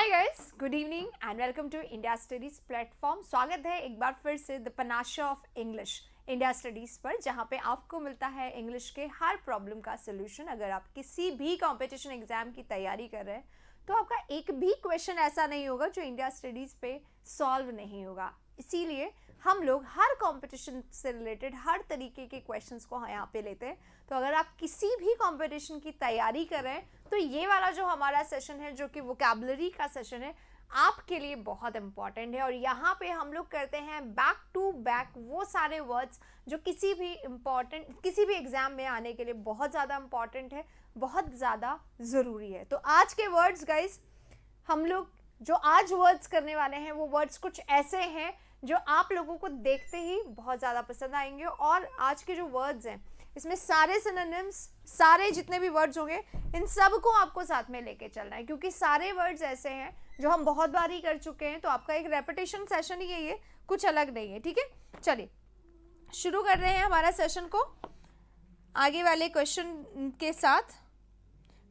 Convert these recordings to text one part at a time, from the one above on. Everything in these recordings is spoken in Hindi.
Hi guys, good evening and welcome to India studies platform. स्वागत है एक बार फिर से the panacea of English India studies पर, जहां पे आपको मिलता है इंग्लिश के हर प्रॉब्लम का सोल्यूशन। अगर आप किसी भी कंपटीशन एग्जाम की तैयारी कर रहे हैं तो आपका एक भी क्वेश्चन ऐसा नहीं होगा जो इंडिया स्टडीज पे सॉल्व नहीं होगा। इसीलिए हम लोग हर कंपटीशन से रिलेटेड हर तरीके के क्वेश्चंस को यहाँ पे लेते हैं। तो अगर आप किसी भी कंपटीशन की तैयारी कर रहे हैं तो ये वाला जो हमारा सेशन है, जो कि वोकैबुलरी का सेशन है, आपके लिए बहुत इंपॉर्टेंट है। और यहाँ पे हम लोग करते हैं बैक टू बैक वो सारे वर्ड्स जो किसी भी एग्जाम में आने के लिए बहुत ज़्यादा इंपॉर्टेंट है, बहुत ज़्यादा ज़रूरी है। तो आज के वर्ड्स गाइज, हम लोग जो आज वर्ड्स करने वाले हैं वो वर्ड्स कुछ ऐसे हैं जो आप लोगों को देखते ही बहुत ज़्यादा पसंद आएंगे। और आज के जो वर्ड्स हैं इसमें सारे सिनोनिम्स, सारे जितने भी वर्ड्स होंगे, इन सब को आपको साथ में लेके चलना है, क्योंकि सारे वर्ड्स ऐसे हैं जो हम बहुत बार ही कर चुके हैं। तो आपका एक रेपिटेशन सेशन ही है, ये कुछ अलग नहीं है। ठीक है, चलिए शुरू कर रहे हैं हमारा सेशन को आगे वाले क्वेश्चन के साथ।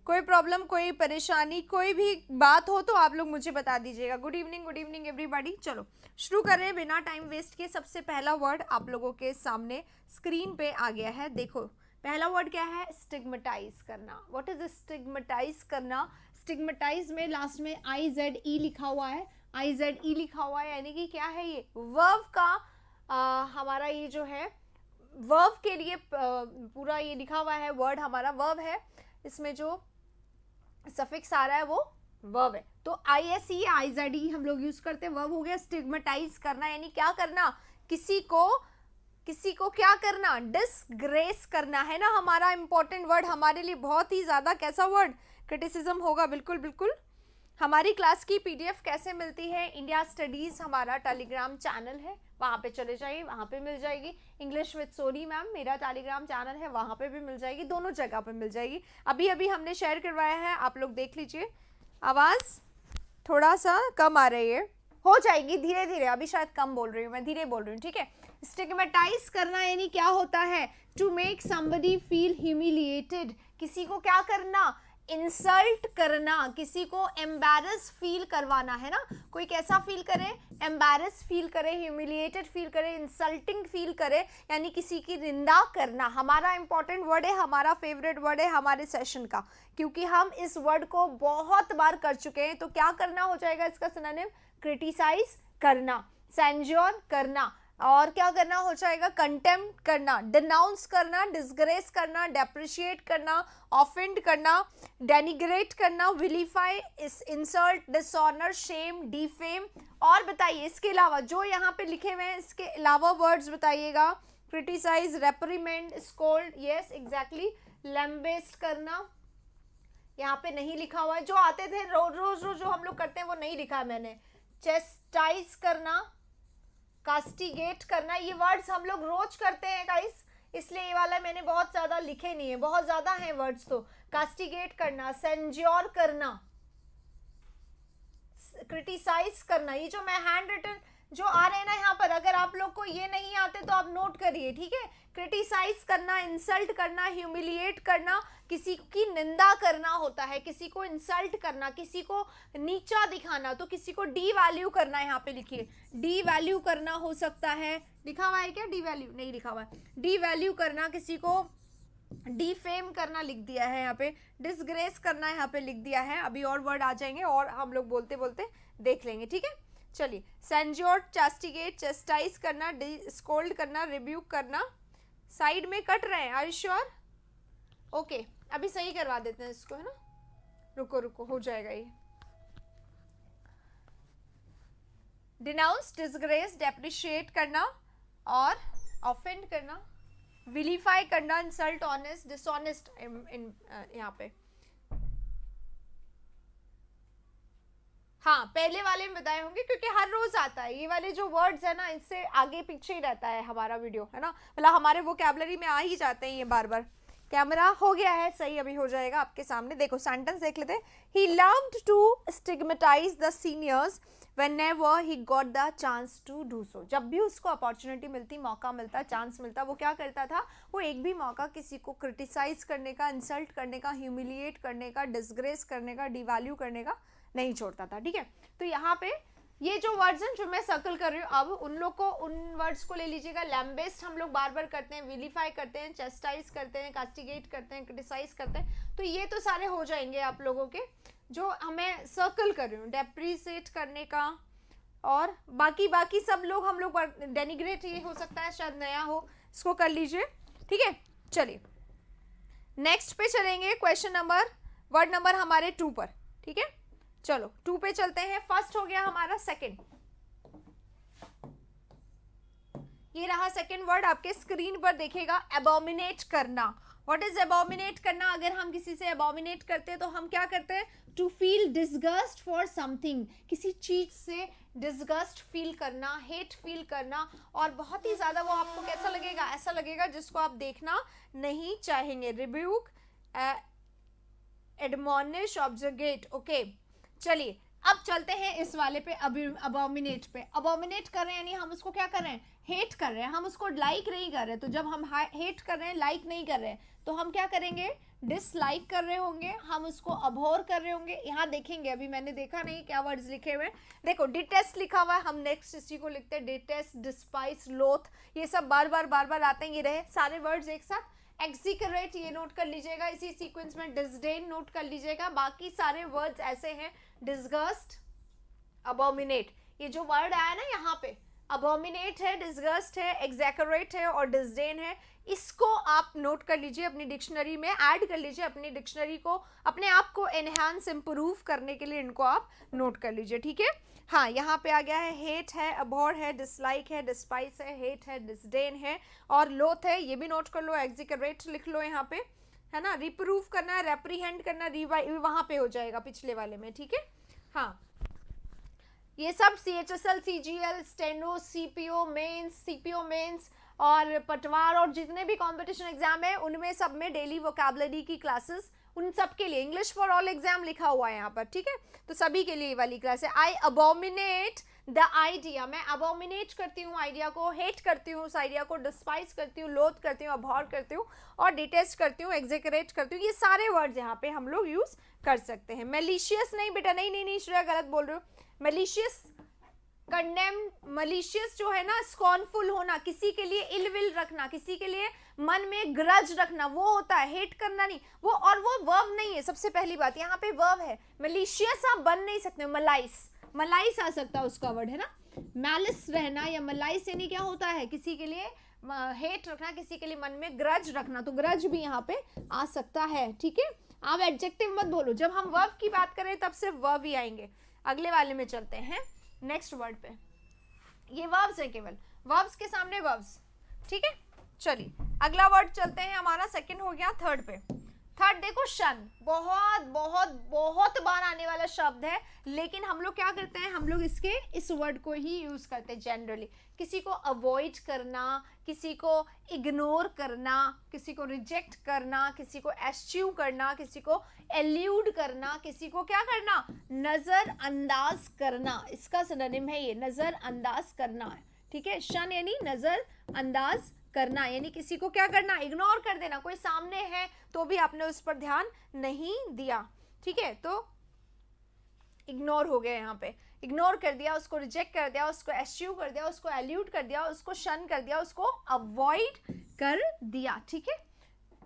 कोई प्रॉब्लम, कोई परेशानी, कोई भी बात हो तो आप लोग मुझे बता दीजिएगा। Good evening everybody. चलो शुरू कर रहे हैं बिना टाइम वेस्ट के। सबसे पहला वर्ड आप लोगों के सामने स्क्रीन पे आ गया है। देखो पहला वर्ड क्या है? स्टिग्मेटाइज करना। व्हाट इज स्टिग्मेटाइज करना? स्टिग्मेटाइज में लास्ट में IZE लिखा हुआ है। IZE लिखा हुआ है यानी कि क्या है? ये वर्ब का हमारा ये जो है वर्ब के लिए पूरा ये लिखा हुआ है। वर्ड हमारा वर्ब है, इसमें जो सफिक्स आ रहा है वो वर्ब है। तो ISE IZE हम लोग यूज करते हैं। वर्ब हो गया स्टिग्मेटाइज करना, यानी क्या करना? किसी को क्या करना? डिसग्रेस करना है ना। हमारा इंपॉर्टेंट वर्ड, हमारे लिए बहुत ही ज्यादा कैसा वर्ड? क्रिटिसिज्म होगा। बिल्कुल। हमारी क्लास की PDF कैसे मिलती है? इंडिया स्टडीज हमारा टेलीग्राम चैनल है, वहाँ पे चले जाइए, वहाँ पे मिल जाएगी। इंग्लिश विद सोनी मैम मेरा टेलीग्राम चैनल है, वहाँ पे भी मिल जाएगी। दोनों जगह पे मिल जाएगी। अभी हमने शेयर करवाया है, आप लोग देख लीजिए। आवाज़ थोड़ा सा कम आ रही है, हो जाएगी धीरे धीरे। अभी शायद कम बोल रही हूँ मैं, धीरे बोल रही हूँ। ठीक है, स्टिग्मेटाइज करना यानी क्या होता है? To make somebody feel humiliated. किसी को क्या करना? इंसल्ट करना, किसी को एम्बैरस फील करवाना है ना। कोई कैसा फील करे? एम्बैरस फील करे, ह्यूमिलिएटेड फील करे, इंसल्टिंग फील करे, यानी किसी की निंदा करना। हमारा इंपॉर्टेंट वर्ड है, हमारा फेवरेट वर्ड है हमारे सेशन का, क्योंकि हम इस वर्ड को बहुत बार कर चुके हैं। तो क्या करना हो जाएगा इसका सिनोनिम? क्रिटिसाइज करना, सेंज्योर करना, और क्या करना हो जाएगा? कंटेम्प्ट करना, डिनाउंस करना, डिसग्रेस करना, डेप्रिशिएट करना, ऑफेंड करना, डेनिग्रेट करना, vilify, insult, dishonour, shame, defame. और बताइए इसके अलावा जो यहाँ पे लिखे हुए हैं, इसके अलावा वर्ड्स बताइएगा। Criticize, reprimand, scold, yes exactly. Lambast करना, यहाँ पे नहीं लिखा हुआ है। जो आते थे रोज जो हम लोग करते हैं वो नहीं लिखा है मैंने। चेस्टाइज करना, कास्टिगेट करना, ये वर्ड्स हम लोग रोज करते हैं गाइस, इसलिए ये वाला मैंने बहुत ज्यादा लिखे नहीं है, बहुत ज्यादा हैं वर्ड्स। तो कास्टिगेट करना, सेंज्योर करना, क्रिटिसाइज करना, ये जो मैं हैंड रिटन जो आ रहे हैं ना यहाँ पर, अगर आप लोग को ये नहीं आते तो आप नोट करिए। ठीक है, क्रिटिसाइज करना, इंसल्ट करना, ह्यूमिलिएट करना, किसी की निंदा करना होता है, किसी को इंसल्ट करना, किसी को नीचा दिखाना, तो किसी को डी वैल्यू करना। यहाँ पे लिखिए डी वैल्यू करना हो सकता है। लिखा हुआ है क्या? डी वैल्यू नहीं लिखा हुआ है। डी वैल्यू करना, किसी को डिफेम करना लिख दिया है यहाँ पे। डिसग्रेस करना यहाँ पे लिख दिया है। अभी और वर्ड आ जाएंगे और हम लोग बोलते बोलते देख लेंगे। ठीक है, चलिए। सेंज्योर, चास्टिगेट, चेस्टाइज करना, स्कोल्ड करना, रिब्यूक करना। साइड में कट रहे हैं, आर यू श्योर? ओके, अभी सही करवा देते हैं इसको, है ना। रुको हो जाएगा ये। डिनाउंस, डिसग्रेस, डेप्रिशिएट करना और ऑफेंड करना, विलीफाई करना, इंसल्ट, ऑनेस्ट, डिसऑनेस्ट यहाँ पे। हाँ, पहले वाले में बताए होंगे क्योंकि हर रोज आता है। ये वाले जो वर्ड्स है ना, इससे आगे पीछे ही रहता है हमारा वीडियो, है ना। मतलब हमारे वोकैबुलरी में आ ही जाते हैं ये बार बार। कैमरा हो गया है सही, अभी हो जाएगा आपके सामने। देखो सेंटेंस देख लेते हैं। He loved to stigmatise the seniors whenever he got the chance to do so। जब भी उसको अपॉर्चुनिटी मिलती, मौका मिलता, चांस मिलता, वो क्या करता था? वो एक भी मौका किसी को क्रिटिसाइज करने का, इंसल्ट करने का, ह्यूमिलिएट करने का, डिसग्रेस करने का, डिवैल्यू करने का नहीं छोड़ता था, ठीक है। तो यहाँ पे ये जो वर्ड्स हैं जो मैं सर्कल कर रही हूँ, अब उन लोग को, उन वर्ड्स को ले लीजिएगा। लैम्बेस्ट हम लोग बार बार करते हैं, विलीफाई करते हैं, चेस्टाइज करते हैं, कास्टिगेट करते हैं, क्रिटिसाइज करते हैं, तो ये तो सारे हो जाएंगे आप लोगों के जो हमें सर्कल कर रही हूँ। डेप्रिसिएट करने का और बाकी सब लोग हम लोग, डेनिग्रेट ये हो सकता है शायद नया हो, इसको कर लीजिए, ठीक है। चलिए नेक्स्ट पे चलेंगे, क्वेश्चन नंबर, वर्ड नंबर हमारे 2 पर, ठीक है। चलो 2 पे चलते हैं। फर्स्ट हो गया हमारा सेकंड, ये रहा सेकंड वर्ड, आपके स्क्रीन पर देखेगा, एबोमिनेट करना। व्हाट इज एबोमिनेट करना? अगर हम किसी से एबोमिनेट करते हैं तो हम क्या करते हैं? To feel disgust for something, किसी चीज से डिसगस्ट फील करना, हेट फील करना, और बहुत ही ज्यादा वो आपको कैसा लगेगा? ऐसा लगेगा जिसको आप देखना नहीं चाहेंगे। Rebuke, admonish, objurgate, okay. चलिए अब चलते हैं इस वाले पे, अबोमिनेट पे। अबोमिनेट कर रहे हैं यानी हम उसको क्या कर रहे हैं? हेट कर रहे हैं, हम उसको लाइक नहीं कर रहे। तो जब हम हेट कर रहे हैं, लाइक नहीं कर रहे हैं, तो हम क्या करेंगे? डिसलाइक कर रहे होंगे, हम उसको अबोर कर रहे होंगे। यहाँ देखेंगे, अभी मैंने देखा नहीं क्या वर्ड्स लिखे हुए हैं, देखो डिटेस्ट लिखा हुआ है, हम नेक्स्ट इसी को लिखते हैं, डिटेस्ट, डिस्पाइस, लोथ, ये सब बार बार आते हैं। ये रहे सारे वर्ड्स एक साथ। एक्सिकरेट ये नोट कर लीजिएगा इसी सीक्वेंस में, डिसडेन नोट कर लीजिएगा, बाकी सारे वर्ड्स ऐसे हैं, डिसगस्ट, अबोमिनेट। ये जो वर्ड आया ना यहाँ पे, अबोमिनेट है, डिसगस्ट है, एक्सैकरेट है और डिसडेन है, इसको आप नोट कर लीजिए, अपनी डिक्शनरी में ऐड कर लीजिए, अपनी डिक्शनरी को, अपने आप को एनहांस, इंप्रूव करने के लिए इनको आप नोट कर लीजिए, ठीक है। हाँ, यहाँ पे आ गया है, हेट है, अबॉर है, डिसलाइक है, डिस्पाइस है, हेट है, डिसडेन है और लोथ है, ये भी नोट कर लो, एक्सिकरेट लिख लो यहाँ पे, है ना। रिप्रूव करना है, रेप्रीहेंड करना, रिवाइव वहाँ पे हो जाएगा पिछले वाले में, ठीक है। हाँ, ये सब CHSL, CGL, steno, CPO mains और पटवार और जितने भी कंपटीशन एग्जाम है उनमें सब में डेली वोकैबुलरी की क्लासेस, उन सब के लिए इंग्लिश फॉर ऑल एग्जाम लिखा हुआ है यहाँ पर, ठीक है। तो सभी के लिए ये वाली क्लास है। आई अबोमिनेट द आइडिया, मैं अबोमिनेट करती हूँ आइडिया को, हेट करती हूँ उस आइडिया को, डिस्पाइस करती हूँ, लोथ करती हूँ, अबॉर करती हूँ और डिटेस्ट करती हूँ, एक्सेक्रेट करती हूँ। ये सारे वर्ड्स यहाँ पे हम लोग यूज कर सकते हैं। मेलिशियस नहीं बेटा, नहीं श्रेया, गलत बोल रहे हो। मेलिशियस, कंडेम, मलिशियस जो है ना, स्कॉर्नफुल होना, किसी के लिए इल विल रखना, किसी के लिए मन में ग्रज रखना, वो होता है, हेट करना नहीं वो। और वो वर्ब नहीं है, सबसे पहली बात यहाँ पे वर्ब है। मलिशियस आप बन नहीं सकते, मलाइस आ सकता है उसका वर्ड, है ना। मैलिस रहना या मलाइस यानी क्या होता है? किसी के लिए हेट रखना, किसी के लिए मन में ग्रज रखना, तो ग्रज भी यहाँ पे आ सकता है, ठीक है। आप एडजेक्टिव मत बोलो, जब हम वर्ब की बात करें तब सिर्फ वर्ब ही आएंगे। अगले वाले में चलते हैं, नेक्स्ट वर्ड पे। ये वर्ब्स है, केवल वर्ब्स के सामने वर्ब्स, ठीक है। चलिए अगला वर्ड चलते हैं, हमारा सेकंड हो गया, थर्ड पे। थर्ड देखो, शन, बहुत बहुत बहुत बार आने वाला शब्द है, लेकिन हम लोग क्या करते हैं? हम लोग इसके इस वर्ड को ही यूज करते हैं जनरली। किसी को अवॉइड करना, किसी को इग्नोर करना, किसी को रिजेक्ट करना, किसी को एस्च्यू करना, किसी को एल्यूड करना, किसी को क्या करना? नजरअंदाज करना, इसका सिनोनिम है ये, नजरअंदाज करना, ठीक है। शन यानी नजरअंदाज करना, यानी किसी को क्या करना? इग्नोर कर देना। कोई सामने है तो भी आपने उस पर ध्यान नहीं दिया, ठीक है, तो इग्नोर हो गया यहाँ पे, इग्नोर कर दिया, उसको रिजेक्ट कर दिया, उसको एस्च्यू कर दिया, उसको एल्यूड कर दिया, उसको शन कर दिया, उसको अवॉइड कर दिया, ठीक है।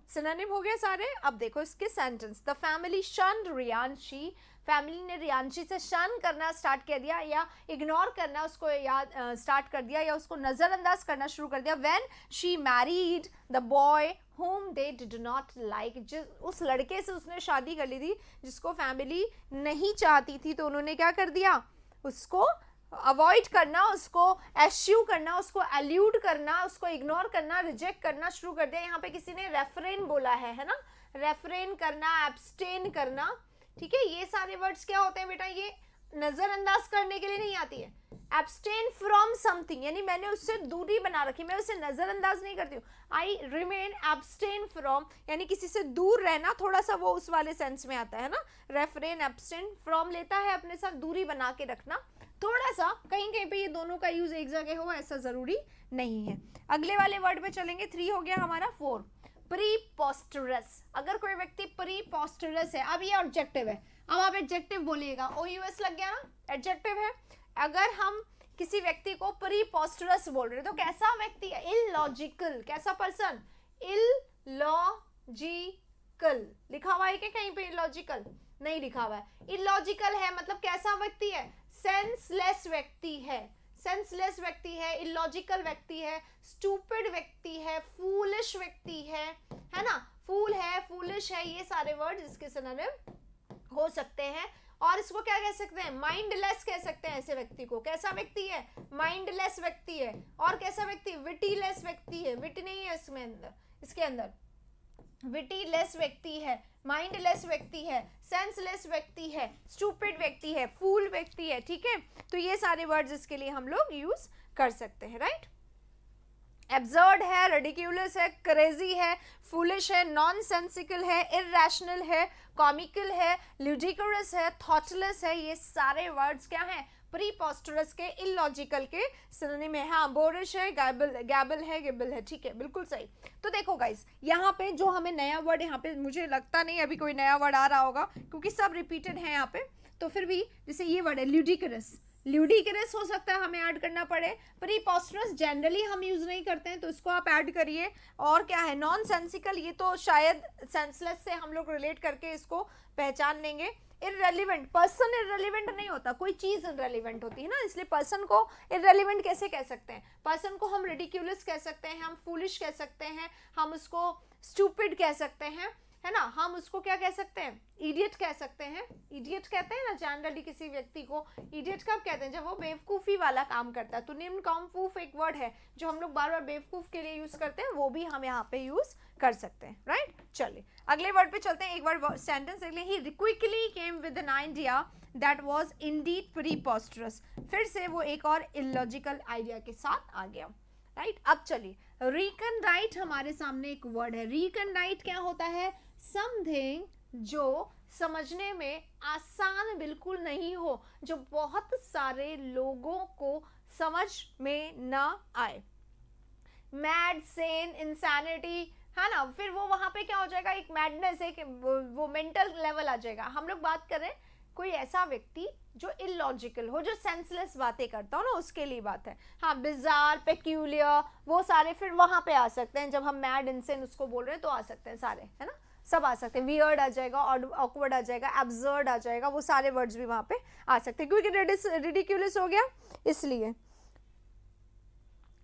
सिनोनिम हो गया सारे। अब देखो इसके sentence. The family shunned Riyanshi, family ने रियांशी से शन करना स्टार्ट कर दिया या इग्नोर करना उसको याद स्टार्ट कर दिया या उसको नज़रअंदाज करना शुरू कर दिया। When she married the boy whom they did not like, उस लड़के से उसने शादी कर ली थी जिसको फैमिली नहीं चाहती थी, तो उन्होंने क्या कर दिया? उसको अवॉइड करना, उसको एस्च्यू करना, उसको एल्यूड करना, उसको इग्नोर करना, रिजेक्ट करना शुरू कर दिया। यहाँ पे किसी ने रेफरेन बोला है ना, रेफरेन करना, एब्सटेन करना, ठीक है। ये सारे वर्ड्स क्या होते हैं बेटा? ये नजरअंदाज करने के लिए नहीं आती है। एब्सटेन फ्रॉम समथिंग यानी मैंने उससे दूरी बना रखी, मैं उसे नजरअंदाज नहीं करती हूँ। आई रिमेन एब्सटेन फ्रॉम यानी किसी से दूर रहना, थोड़ा सा वो उस वाले सेंस में आता है ना। रेफरेन एब्सटेन फ्रॉम लेता है अपने साथ दूरी बना के रखना, थोड़ा सा कहीं कहीं पे ये दोनों का यूज एक जगह हो ऐसा जरूरी नहीं है। अगले वाले वर्ड पे चलेंगे। 3 हो गया हमारा। 4 प्रीपोस्टरस, अगर कोई व्यक्ति प्रीपोस्टरस है, अब ये ऑब्जेक्टिव है, अब आप एडजेक्टिव बोलिएगा, OUS लग गया ना, एडजेक्टिव है। अगर हम किसी व्यक्ति को प्रीपोस्टरस बोल रहे हैं तो कैसा व्यक्ति है, इलॉजिकल, कैसा पर्सन, इलॉजिकल, लिखा हुआ है कि कहीं पे इलॉजिकल नहीं लिखा हुआ है, इलॉजिकल है मतलब कैसा व्यक्ति है, सेंसलेस व्यक्ति है, सेंसलेस व्यक्ति है, इलॉजिकल व्यक्ति है, स्टूपिड व्यक्ति है, फूलिश व्यक्ति है ना, फूल है, फूलिश है, ये सारे वर्ड इसके सिनोनिम हो सकते हैं। और इसको क्या कह सकते हैं, माइंडलेस कह सकते हैं ऐसे व्यक्ति को, कैसा व्यक्ति है, माइंडलेस व्यक्ति है। और कैसा व्यक्ति, विटीलेस व्यक्ति है, विट नहीं है इसमें अंदर, इसके अंदर विटीलेस व्यक्ति है, माइंडलेस व्यक्ति है, सेंसलेस व्यक्ति है, स्टूपिड व्यक्ति है, फूल व्यक्ति है, ठीक है। तो ये सारे वर्ड्स इसके लिए हम लोग यूज कर सकते हैं, राइट। एब्सर्ड है, रिडिक्यूलस है, क्रेजी है, फूलिश है, नॉनसेंसिकल है, इरैशनल है, कॉमिकल है, ल्यूडिकरस है, थॉटलेस है, ये सारे वर्ड्स क्या हैं, प्रीपोस्टरस के, इलॉजिकल के सिनोनिम है। हाँ, बोरिश है, गैबल है, गिबल है, ठीक है, बिल्कुल सही। तो देखो गाइस, यहाँ पे जो हमें नया वर्ड, यहाँ पे मुझे लगता नहीं अभी कोई नया वर्ड आ रहा होगा क्योंकि सब रिपीटेड है यहाँ पे, तो फिर भी जैसे ये वर्ड है ल्यूडिकरस, ल्यूडिकरस हो सकता है हमें ऐड करना पड़े। प्रीपोस्टरस जनरली हम यूज नहीं करते हैं तो इसको आप ऐड करिए। और क्या है, नॉनसेंसिकल, ये तो शायद सेंसलेस से हम लोग रिलेट करके इसको पहचान लेंगे। इररेलेवेंट, पर्सन इररेलेवेंट नहीं होता, कोई चीज इररेलेवेंट होती है ना, इसलिए पर्सन को इररेलेवेंट कैसे कह सकते हैं, पर्सन को हम रिडिक्यूलस कह सकते हैं, हम फूलिश कह सकते हैं, हम उसको स्टूपिड कह सकते हैं, है ना, हम उसको क्या कह सकते हैं, इडियट कह सकते हैं। इडियट कहते हैं ना जनरली किसी व्यक्ति को, इडियट कब कहते हैं, जब वो बेवकूफ़ी वाला काम करता है। तो निम्नकॉम्फूफ एक वर्ड है जो हम लोग बार बार बेवकूफ़ के लिए यूज करते हैं, वो भी हम यहाँ पे यूज कर सकते हैं, राइट। चलिए अगले वर्ड पे चलते हैं, एक बार सेंटेंस देख लें। He quickly came with an idea that was indeed preposterous, फिर से वो एक और इलॉजिकल आइडिया के साथ आ गया, राइट। अब चलिए, रिकनराइट हमारे सामने एक वर्ड है। रिकनराइट क्या होता है, समथिंग जो समझने में आसान बिल्कुल नहीं हो, जो बहुत सारे लोगों को समझ में ना आए। मैड, सेन, इंसैनिटी, है ना, फिर वो वहां पे क्या हो जाएगा, एक मैडनेस, एक वो मेंटल लेवल आ जाएगा। हम लोग बात कर रहे हैं कोई ऐसा व्यक्ति जो इलॉजिकल हो, जो सेंसलेस बातें करता हो ना, उसके लिए बात है। हाँ, बिजार, पेक्यूलियर, वो सारे फिर वहां पे आ सकते हैं। जब हम मैड, इंसेन उसको बोल रहे हैं तो आ सकते हैं सारे, है ना, सब आ सकते हैं। वियर्ड आ जाएगा, ऑकवर्ड आ जाएगा, एब्सर्ड आ जाएगा, वो सारे वर्ड्स भी वहां पे आ सकते हैं क्योंकि रिडिक्यूलस हो गया इसलिए।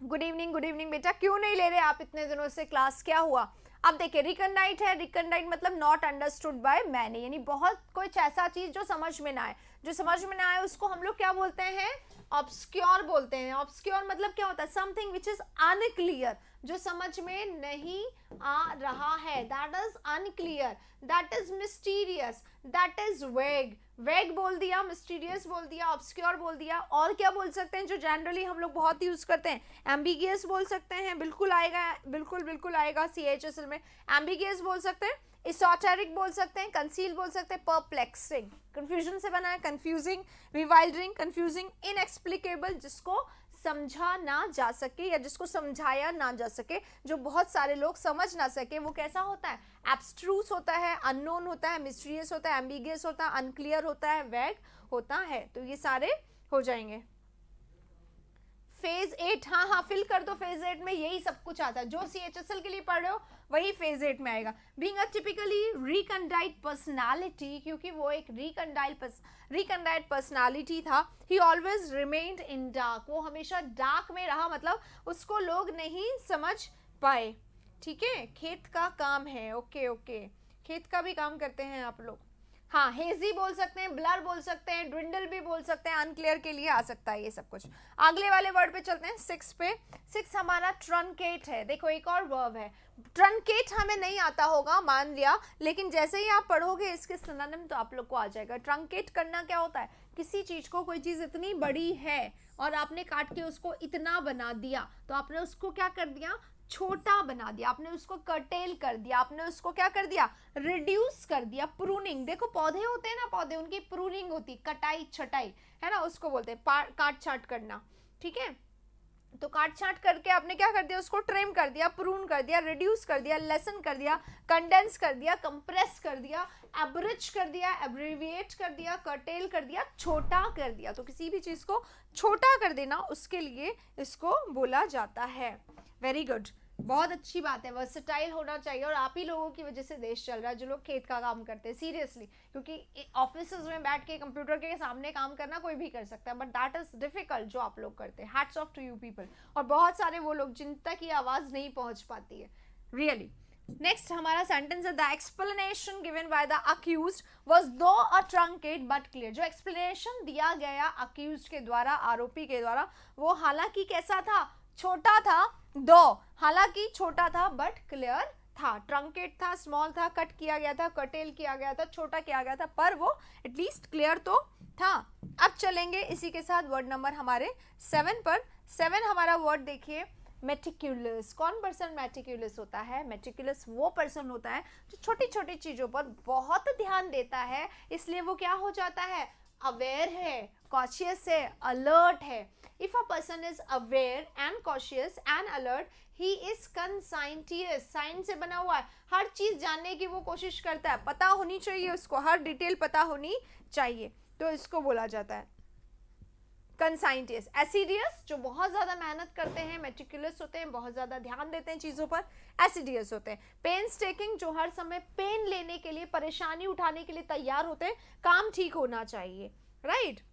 गुड इवनिंग बेटा, क्यों नहीं ले रहे आप इतने दिनों से क्लास, क्या हुआ? अब देखिए, रिकनडाइट है, रिकनडाइट मतलब नॉट अंडरस्टूड बाय मैनी, यानी बहुत कुछ ऐसा चीज जो समझ में ना आए, जो समझ में ना आए उसको हम लोग क्या बोलते हैं, ऑब्सक्योर बोलते हैं। ऑब्सक्योर मतलब क्या होता है, समथिंग विच इज अनक्लियर, जो समझ में नहीं आ रहा है, that is unclear, that is mysterious, that is वेग। वेग बोल दिया, मिस्टीरियस बोल दिया, ऑब्सक्योर बोल दिया। और क्या बोल सकते हैं जो जनरली हम लोग बहुत यूज करते हैं, एम्बिगियस बोल सकते हैं, बिल्कुल आएगा, बिल्कुल आएगा CHSL में, एम्बिगियस बोल सकते हैं, एसोटेरिक बोल सकते हैं, कंसील बोल सकते हैं, परप्लेक्सिंग, कंफ्यूजन से बना है, कंफ्यूजिंग, विवाइल्डरिंग, कंफ्यूजिंग, इनएक्सप्लिकेबल, जिसको समझा ना जा सके या जिसको समझाया ना जा सके, जो बहुत सारे लोग समझ ना सके, वो कैसा होता है, एब्स्ट्रूस होता है, अननोन होता है, मिस्टीरियस होता है, एम्बिगियस होता है, अनक्लियर होता है, वैग होता है। तो ये सारे हो जाएंगे। फेज 8, हाँ फिल कर दो, फेज 8 में यही सब कुछ आता है, जो CHSL के लिए पढ़ रहे हो वही फेज 8 में आएगा। बीइंग अ टिपिकली रिकंडाइट पर्सनालिटी, क्योंकि वो एक रिकंडाइट पर्सनालिटी था। ही ऑलवेज रिमेन्ड इन डार्क, वो हमेशा डार्क में रहा, मतलब उसको लोग नहीं समझ पाए। ठीक है, खेत का काम है, ओके, खेत का भी काम करते हैं आप लोग। हाँ, हेजी बोल सकते हैं, ब्लर बोल सकते हैं, ड्विंडल भी बोल सकते हैं, अनक्लियर के लिए आ सकता है ये सब कुछ। अगले वाले वर्ड पे चलते हैं, 6 पे। 6 हमारा ट्रंकेट है। देखो, एक और वर्ब है, ट्रंकेट हमें नहीं आता होगा, मान लिया, लेकिन जैसे ही आप पढ़ोगे इसके सिनोनिम तो आप लोग को आ जाएगा। ट्रंकेट करना क्या होता है, किसी चीज को, कोई चीज इतनी बड़ी है और आपने काट के उसको इतना बना दिया, तो आपने उसको क्या कर दिया, छोटा बना दिया, आपने उसको कर्टेल कर दिया, आपने उसको क्या कर दिया, रिड्यूस कर दिया। प्रूनिंग, देखो पौधे होते हैं ना, पौधे, उनकी प्रूनिंग होती, कटाई छटाई, है ना, उसको बोलते हैं काट छाट करना। ठीक है, तो काट छाट करके आपने क्या कर दिया, उसको ट्रिम कर दिया, प्रून कर दिया, रिड्यूस कर दिया, लेसन कर दिया, कंडेंस कर दिया, कंप्रेस कर दिया, एब्रिच कर दिया, एब्रीविएट कर दिया, कर्टेल कर दिया, छोटा कर दिया। तो किसी भी चीज को छोटा कर देना, उसके लिए इसको बोला जाता है। वेरी गुड, बहुत अच्छी बात है, वर्सेटाइल होना चाहिए। और आप ही लोगों की वजह से देश चल रहा है, जो लोग खेत का काम करते हैं, सीरियसली, क्योंकि ऑफिस में बैठ के कंप्यूटर के सामने काम करना कोई भी कर सकता है, बट दैट इज डिफिकल्ट जो आप लोग करते हैं। Hats off to you people. और बहुत सारे वो लोग जिन तक ये आवाज नहीं पहुंच पाती है, रियली। नेक्स्ट हमारा सेंटेंस है, the explanation given by the accused was दो अ ट्रंकेट बट क्लियर। जो एक्सप्लेनेशन दिया गया अक्यूज्ड के द्वारा, आरोपी के द्वारा, वो हालांकि कैसा था, छोटा था, दो, हालांकि छोटा था बट क्लियर था। ट्रंकेट था, स्मॉल था, कट किया गया था, कटेल किया गया था, छोटा किया गया था, पर वो एटलीस्ट क्लियर तो था। अब चलेंगे इसी के साथ वर्ड नंबर हमारे 7 पर। 7 हमारा वर्ड देखिए, मेटिक्यूलस। कौन पर्सन मेटिक्यूलस होता है? मेटिक्यूलस वो पर्सन होता है जो छोटी छोटी चीजों पर बहुत ध्यान देता है, इसलिए वो क्या हो जाता है, अवेयर है, कॉशियस है, अलर्ट है। If a person is aware and cautious and alert, he is conscientious. Science से बना हुआ है, हर चीज जानने की वो कोशिश करता है, पता होनी चाहिए उसको, हर डिटेल पता होनी चाहिए, तो इसको बोला जाता है conscientious। एसिडियस, जो बहुत ज्यादा मेहनत करते हैं, मेटिकुलस होते हैं, बहुत ज्यादा ध्यान देते हैं चीजों पर, एसिडियस होते हैं। पेन्सटेकिंग, जो हर समय पेन लेने के लिए, परेशानी उठाने के लिए तैयार होते हैं, काम ठीक होना चाहिए, राइट।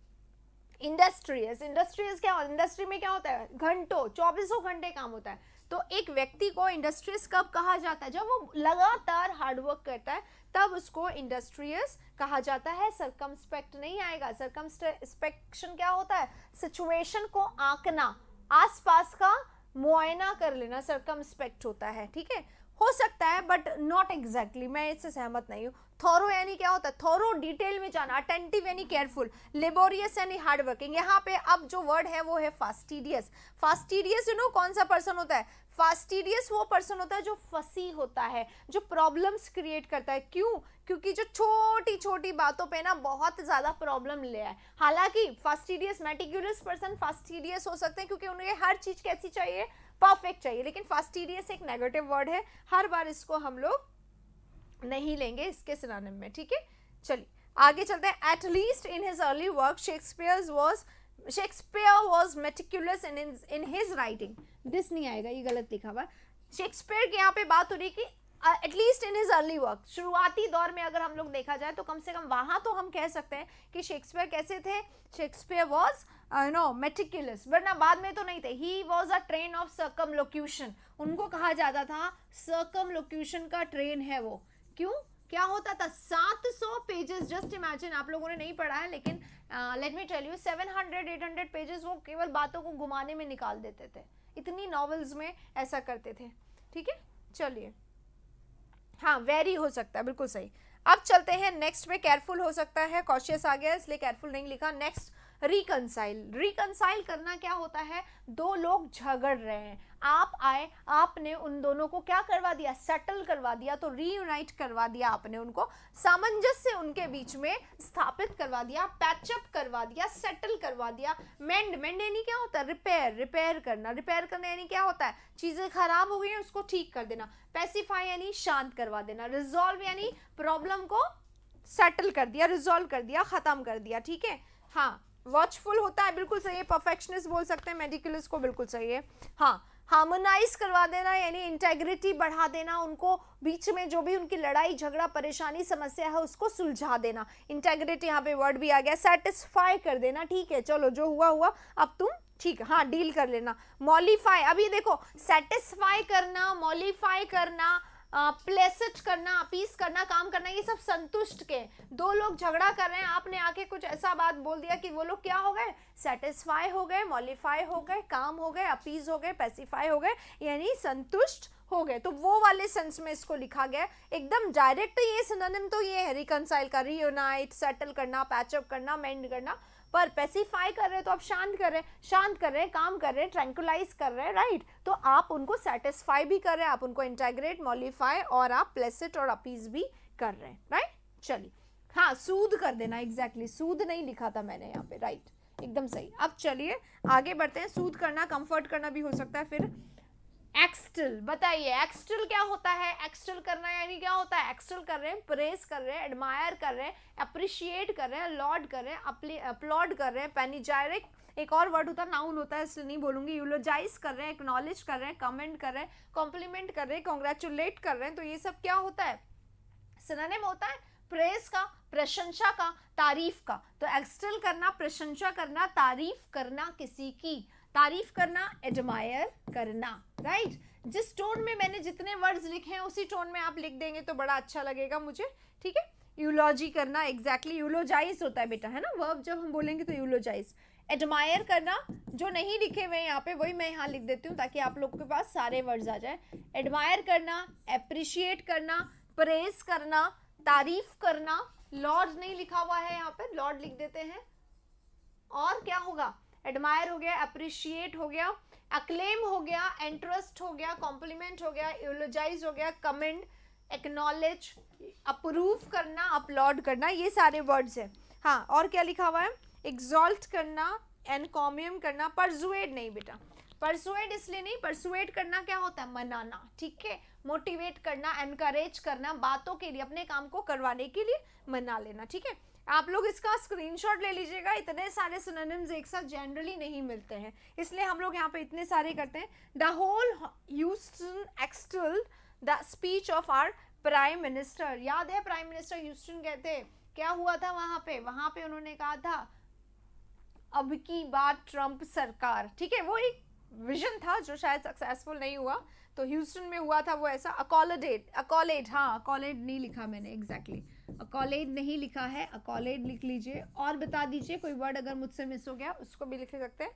इंडस्ट्रियस, इंडस्ट्रियस क्या होता है, इंडस्ट्री में क्या होता है, घंटों, 24 घंटे काम होता है। तो एक व्यक्ति को इंडस्ट्रियस कब कहा जाता है, जब वो लगातार हार्डवर्क करता है, तब उसको इंडस्ट्रियस कहा जाता है। सरकमस्पेक्ट नहीं आएगा। सरकमस्पेक्शन क्या होता है, सिचुएशन को आंकना, आसपास का मुआयना कर लेना, सरकमस्पेक्ट होता है, ठीक है। हो सकता है बट नॉट एग्जैक्टली, मैं इससे सहमत नहीं हूँ। थोरो यानी क्या होता है, थोरो, डिटेल में जाना, अटेंटिव यानी केयरफुल, लेबोरियस यानी हार्ड वर्किंग। यहाँ पे अब जो वर्ड है वो है फास्टिडियस। फास्टिडियस कौन सा पर्सन होता है, फास्टिडियस वो पर्सन होता है जो फसी होता है, जो प्रॉब्लम्स क्रिएट करता है। क्यों? क्योंकि जो छोटी छोटी बातों पे ना बहुत ज्यादा प्रॉब्लम ले आए। हालांकि फास्टिडियस, मेटिकुलस पर्सन फास्टिडियस हो सकते हैं क्योंकि उन्हें हर चीज कैसी चाहिए, परफेक्ट चाहिए, लेकिन फास्टिडियस एक नेगेटिव वर्ड है, हर बार इसको हम लोग नहीं लेंगे इसके सिनोनिम में, ठीक है। चलिए आगे चलते हैं। At least in his early work Shakespeare was meticulous in his writing. This नहीं आएगा, ये गलत लिखा हुआ। शेक्सपियर की यहाँ पे बात हो रही कि at least in his early work, शुरुआती दौर में अगर हम लोग देखा जाए तो कम से कम वहां तो हम कह सकते हैं कि शेक्सपियर कैसे थे, शेक्सपियर वॉज मेटिकुलस, वरना बाद में तो नहीं थे। He was a train of circumlocution, उनको कहा जाता था सर्कमलोक्यूशन का ट्रेन है वो। क्यों? क्या होता था, 700 पेजेस, जस्ट इमेजिन, आप लोगों ने नहीं पढ़ा है लेकिन let me tell you, 700-800 pages वो केवल बातों को घुमाने में निकाल देते थे। इतनी नॉवेल्स में ऐसा करते थे, ठीक है। चलिए, हाँ, वेरी हो सकता है, बिल्कुल सही। अब चलते हैं नेक्स्ट पे। केयरफुल हो सकता है, कॉशियस आ गया इसलिए केयरफुल नहीं लिखा। Next, reconcile. रिकंसाइल करना क्या होता है, दो लोग झगड़ रहे हैं, आप आए, आपने उन दोनों को क्या करवा दिया, सेटल करवा दिया, तो रीयूनाइट करवा दिया आपने उनको, सामंजस्य उनके बीच में स्थापित करवा दिया, पैचअप करवा दिया, सेटल करवा दिया। मेंड, मेंड यानी क्या होता है, रिपेयर, रिपेयर करना, रिपेयर करना यानी क्या होता है, चीजें खराब हो गई हैं उसको ठीक कर देना। पैसिफाई यानी शांत करवा देना। रिजॉल्व यानी प्रॉब्लम को सेटल कर दिया, रिजॉल्व कर दिया, खत्म कर दिया, ठीक है। हाँ, वॉचफुल होता है, बिल्कुल सही है। परफेक्शनिस्ट बोल सकते हैं मेडिकुलस को, बिल्कुल सही है। हाँ, हार्मोनाइज करवा देना यानी इंटेग्रिटी बढ़ा देना, उनको बीच में जो भी उनकी लड़ाई झगड़ा परेशानी समस्या है उसको सुलझा देना। इंटेग्रिटी यहाँ पे वर्ड भी आ गया। सेटिस्फाई कर देना, ठीक है, चलो जो हुआ हुआ, अब तुम ठीक है, हाँ, डील कर लेना। मॉलिफाई, अभी देखो, सेटिस्फाई करना, मॉलिफाई करना, प्लेसिट करना, अपीस करना, काम करना, ये सब संतुष्ट के। दो लोग झगड़ा कर रहे हैं, आपने आके कुछ ऐसा बात बोल दिया कि वो लोग क्या हो गए, सेटिस्फाई हो गए, मॉलिफाई हो गए, काम हो गए, अपीस हो गए, पैसिफाई हो गए, यानी संतुष्ट हो गए। तो वो वाले सेंस में इसको लिखा गया एकदम डायरेक्ट। ये सिनोनिम तो ये है रिकंसाइल का, रीयूनाइट, सेटल करना, पैचअप करना, मेंड करना। पर पैसिफाई कर रहे हैं तो आप शांत कर रहे हैं, शांत कर रहे हैं, काम कर रहे हैं, ट्रैंकुलाइज कर रहे हैं, राइट। तो आप उनको सेटिस्फाई भी कर रहे हैं, आप उनको इंटेग्रेट, मॉलिफाई और आप प्लेसिट और अपीस भी कर रहे हैं, राइट। चलिए, हाँ, सूद कर देना, एग्जैक्टली, सूद नहीं लिखा था मैंने यहाँ पे, राइट। एकदम सही। अब चलिए आगे बढ़ते हैं। सूद करना, कंफर्ट करना भी हो सकता है। फिर एक्सटल, बताइए एक्सटल क्या होता है? एक्सटल करना यानी क्या होता है? एक्सटल कर रहे हैं, प्रेस कर रहे हैं, एडमायर कर रहे हैं, अप्रिशिएट कर रहे हैं, लॉर्ड कर रहे हैं, अपलॉड कर रहे हैं, पैनिजायरिक एक और वर्ड होता है, नाउन होता है इसलिए नहीं बोलूंगी, यूलोजाइज कर रहे हैं, एक्नॉलेज कर रहे हैं, कमेंट कर रहे हैं, कॉम्प्लीमेंट कर रहे हैं, कॉन्ग्रेचुलेट कर रहे हैं। तो ये सब क्या होता है? सिनोनिम होता है प्रेस का, प्रशंसा का, तारीफ का। तो एक्सटल करना, प्रशंसा करना, तारीफ करना किसी की, तारीफ करना, एडमायर करना, राइट। जिस टोन में मैंने जितने वर्ड्स लिखे हैं उसी टोन में आप लिख देंगे तो बड़ा अच्छा लगेगा मुझे, ठीक है। यूलॉजी करना, एग्जैक्टली यूलोजाइज होता है बेटा, है ना वर्ब, जब हम बोलेंगे तो यूलोजाइज। एडमायर करना, जो नहीं लिखे हुए यहाँ पे वही मैं यहाँ लिख देती हूँ ताकि आप लोगों के पास सारे वर्ड्स आ जाए। एडमायर करना, अप्रिशिएट करना, प्रेस करना, तारीफ करना, लॉर्ड नहीं लिखा हुआ है यहाँ पे, लॉर्ड लिख देते हैं। और क्या होगा? एडमायर हो गया, अप्रिशिएट हो गया, अक्लेम हो गया, इंटरेस्ट हो गया, कॉम्प्लीमेंट हो गया, यूलोजाइज हो गया, कमेंट, एक्नॉलेज, अप्रूव करना, अपलॉड करना, ये सारे वर्ड्स हैं। हाँ, और क्या लिखा हुआ है? एग्जॉल्ट करना, एनकॉमियम करना, परसुएड नहीं बेटा, परसुएड इसलिए नहीं, परसुएड करना क्या होता है? मनाना, ठीक है, मोटिवेट करना, एनकरेज करना, बातों के लिए, अपने काम को करवाने के लिए मना लेना, ठीक है। आप लोग इसका स्क्रीनशॉट ले लीजिएगा, इतने सारे सिनोनिम्स एक साथ जनरली नहीं मिलते हैं, इसलिए हम लोग यहाँ पे इतने सारे करते हैं। The whole Houston extol the speech of our prime minister. याद है प्राइम मिनिस्टर ह्यूस्टन गए थे, क्या हुआ था वहां पे उन्होंने कहा था अब की बार ट्रंप सरकार, ठीक है। वो एक विजन था जो शायद सक्सेसफुल नहीं हुआ, तो ह्यूस्टन में हुआ था वो ऐसा। अकॉलेड, हाँ अकॉलेड नहीं लिखा मैंने, एग्जैक्टली अकॉलेड नहीं लिखा है, अकॉलेड लिख लीजिए। और बता दीजिए कोई वर्ड अगर मुझसे मिस हो गया उसको भी लिख सकते हैं।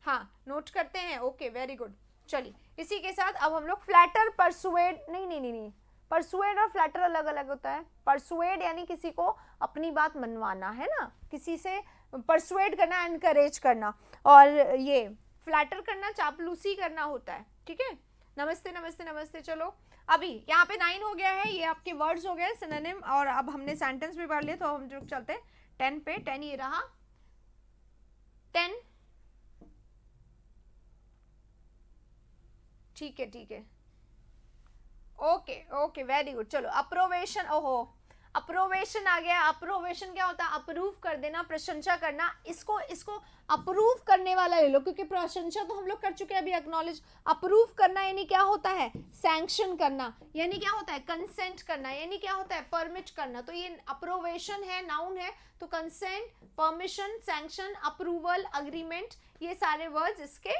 हाँ, नोट करते हैं, ओके वेरी गुड। चलिए इसी के साथ अब हम लोग फ्लैटर, परसुएड, नहीं, परसुएड और फ्लैटर अलग अलग होता है। परसुएड यानी किसी को अपनी बात मनवाना, है ना, किसी से परसुएड करना, एनकरेज करना, और ये फ्लैटर करना चापलूसी करना होता है, ठीक है। नमस्ते नमस्ते नमस्ते। चलो अभी यहाँ पे 9 हो गया है, ये आपके वर्ड्स हो गए सिनोनिम, और अब हमने सेंटेंस भी पढ़ लिया, तो हम जो चलते हैं 10 पे। 10 ये रहा, 10, ठीक है, ओके वेरी गुड। चलो अप्रोवेशन, ओहो अप्रोवेशन आ गया। अप्रोवेशन क्या होता है? अप्रूव कर देना, प्रशंसा करना। इसको अप्रूव करने वाला ले लो, क्योंकि प्रशंसा तो हम लोग कर चुके हैं अभी, एक्नॉलेज। अप्रूव करना यानी क्या होता है? सैंक्शन करना, यानी क्या होता है? कंसेंट करना, यानी क्या होता है? परमिट करना। तो ये अप्रोवेशन है, नाउन है, तो consent, permission, sanction, approval, agreement, ये सारे वर्ड्स इसके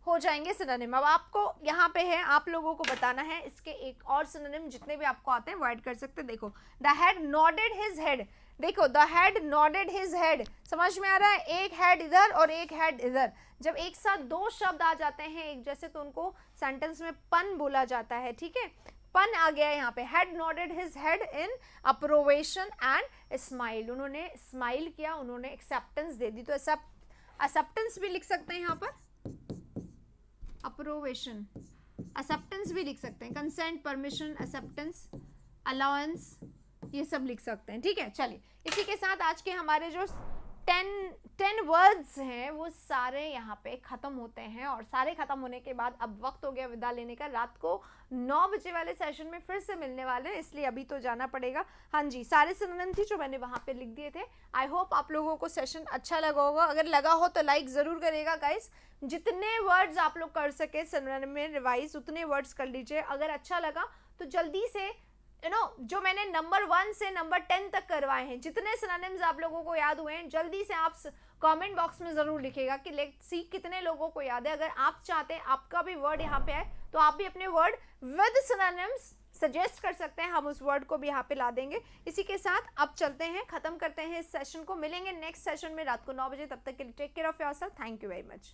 हो जाएंगे सिनोनिम। अब आपको यहाँ पे है, आप लोगों को बताना है इसके एक और सिनोनिम, जितने भी आपको आते हैं वो ऐड कर सकते हैं। देखो, the head nodded his head, देखो the head nodded his head, समझ में आ रहा है? एक हेड इधर और एक हेड इधर, जब एक साथ दो शब्द आ जाते हैं एक जैसे तो उनको सेंटेंस में पन बोला जाता है, ठीक है। पन आ गया यहाँ पे, head nodded his head in approbation and smile, उन्होंने स्माइल किया, उन्होंने एक्सेप्टेंस दे दी। तो एक्सेप्टेंस भी लिख सकते हैं यहाँ पर, अप्रोवेशन, एक्सेप्टेंस भी लिख सकते हैं, कंसेंट, परमिशन, एक्सेप्टेंस, अलाउंस, ये सब लिख सकते हैं, ठीक है। चलिए इसी के साथ आज के हमारे जो 10 वर्ड्स हैं वो सारे यहाँ पे खत्म होते हैं, और सारे खत्म होने के बाद अब वक्त हो गया विदा लेने का। रात को 9 बजे वाले सेशन में फिर से मिलने वाले हैं, इसलिए अभी तो जाना पड़ेगा। हाँ जी, सारे सिनोनिम थी जो मैंने वहाँ पे लिख दिए थे। आई होप आप लोगों को सेशन अच्छा लगा होगा, अगर लगा हो तो लाइक ज़रूर करेगा गाइस। जितने वर्ड्स आप लोग कर सके सिनोनिम में रिवाइज, उतने वर्ड्स कर लीजिए। अगर अच्छा लगा तो जल्दी से जो मैंने नंबर 1 से नंबर 10 तक करवाए हैं, जितने सिनोनिम्स आप लोगों को याद हुए हैं, जल्दी से आप कमेंट बॉक्स में ज़रूर लिखिएगा कि लेट्स सी कितने लोगों को याद है। अगर आप चाहते हैं आपका भी वर्ड यहाँ पे आए तो आप भी अपने वर्ड विद सिनोनिम्स सजेस्ट कर सकते हैं, हम उस वर्ड को भी यहाँ पे ला देंगे। इसी के साथ अब चलते हैं, खत्म करते हैं इस सेशन को। मिलेंगे नेक्स्ट सेशन में रात को 9 बजे, तब तक के लिए take care of yourself. Thank you very much.